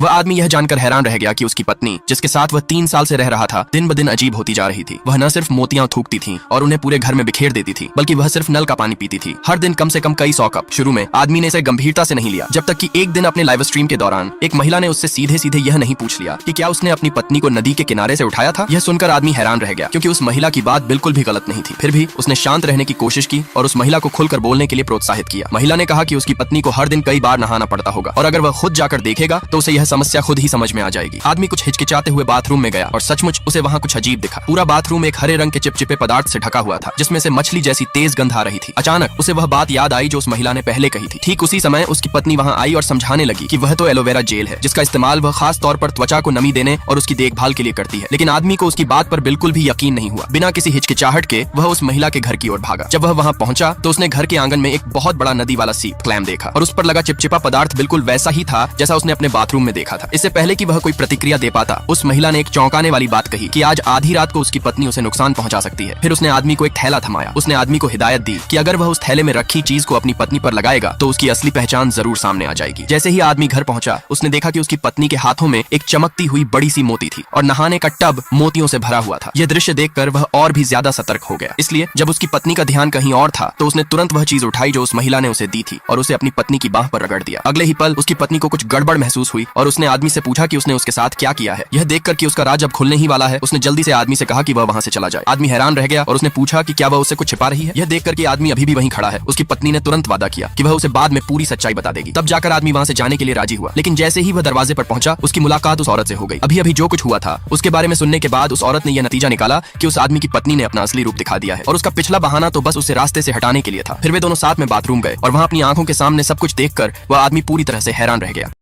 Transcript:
वह आदमी यह जानकर हैरान रह गया कि उसकी पत्नी, जिसके साथ वह 3 साल से रह रहा था, दिन ब दिन अजीब होती जा रही थी। वह न सिर्फ मोतियां थूकती थी और उन्हें पूरे घर में बिखेर देती थी, बल्कि वह सिर्फ नल का पानी पीती थी, हर दिन कम से कम कई 100 कप। शुरू में आदमी ने इसे गंभीरता से नहीं लिया, जब तक कि एक दिन अपने लाइव स्ट्रीम के दौरान एक महिला ने उससे सीधे सीधे यह नहीं पूछ लिया कि क्या उसने अपनी पत्नी को नदी के किनारे से उठाया था। यह सुनकर आदमी हैरान रह गया, क्योंकि उस महिला की बात बिल्कुल भी गलत नहीं थी। फिर भी उसने शांत रहने की कोशिश की और उस महिला को खुलकर बोलने के लिए प्रोत्साहित किया। महिला ने कहा कि उसकी पत्नी को हर दिन कई बार नहाना पड़ता होगा और अगर वह खुद जाकर देखेगा तो उसे यह समस्या खुद ही समझ में आ जाएगी। आदमी कुछ हिचकिचाते हुए बाथरूम में गया और सचमुच उसे वहाँ कुछ अजीब दिखा। पूरा बाथरूम एक हरे रंग के चिपचिपे पदार्थ से ढका हुआ था, जिसमें से मछली जैसी तेज गंध आ रही थी। अचानक उसे वह बात याद आई जो उस महिला ने पहले कही थी। ठीक उसी समय उसकी पत्नी वहाँ आई और समझाने लगी कि वह तो एलोवेरा जेल है, जिसका इस्तेमाल वह खास तौर पर त्वचा को नमी देने और उसकी देखभाल के लिए करती है। लेकिन आदमी को उसकी बात पर बिल्कुल भी यकीन नहीं हुआ। बिना किसी हिचकिचाहट के वह उस महिला के घर की ओर भागा। जब वह वहाँ पहुंचा तो उसने घर के आंगन में एक बहुत बड़ा नदी वाला सीप क्लैम देखा और उस पर लगा चिपचिपा पदार्थ बिल्कुल वैसा ही था जैसा उसने अपने बाथरूम में देखा था। इससे पहले कि वह कोई प्रतिक्रिया दे पाता, उस महिला ने एक चौंकाने वाली बात कही कि आज आधी रात को उसकी पत्नी उसे नुकसान पहुंचा सकती है। फिर उसने आदमी को एक थैला थमाया। उसने आदमी को हिदायत दी कि अगर वह उस थैले में रखी चीज को अपनी पत्नी पर लगाएगा तो उसकी असली पहचान जरूर सामने आ जाएगी। जैसे ही आदमी घर पहुंचा, उसने देखा कि उसकी पत्नी के हाथों में एक चमकती हुई बड़ी सी मोती थी और नहाने का टब मोतियों से भरा हुआ था। यह दृश्य देखकर वह और भी ज्यादा सतर्क हो गया। इसलिए जब उसकी पत्नी का ध्यान कहीं और था तो उसने तुरंत वह चीज उठाई जो उस महिला ने उसे दी थी और उसे अपनी पत्नी की बाह पर रगड़ दिया। अगले ही पल उसकी पत्नी को कुछ गड़बड़ महसूस हुई और उसने आदमी से पूछा कि उसने उसके साथ क्या किया है। यह देखकर कि उसका राज अब खुलने ही वाला है, उसने जल्दी से आदमी से कहा कि वह वहां से चला जाए। आदमी हैरान रह गया और उसने पूछा कि क्या वह उससे कुछ छिपा रही है। यह देखकर कि आदमी अभी भी वहीं खड़ा है, उसकी पत्नी ने तुरंत वादा किया कि वह उसे बाद में पूरी सच्चाई बता देगी। तब जाकर आदमी वहां से जाने के लिए राजी हुआ। लेकिन जैसे ही वह दरवाजे पर पहुंचा, उसकी मुलाकात उस औरत से हो गई। अभी अभी जो कुछ हुआ था उसके बारे में सुनने के बाद उस औरत ने यह नतीजा निकाला कि उस आदमी की पत्नी ने अपना असली रूप दिखा दिया है और उसका पिछला बहाना तो बस उसे रास्ते से हटाने के लिए था। फिर वे दोनों साथ में बाथरूम गए और वहां अपनी आंखों के सामने सब कुछ देखकर वह आदमी पूरी तरह से हैरान रह गया।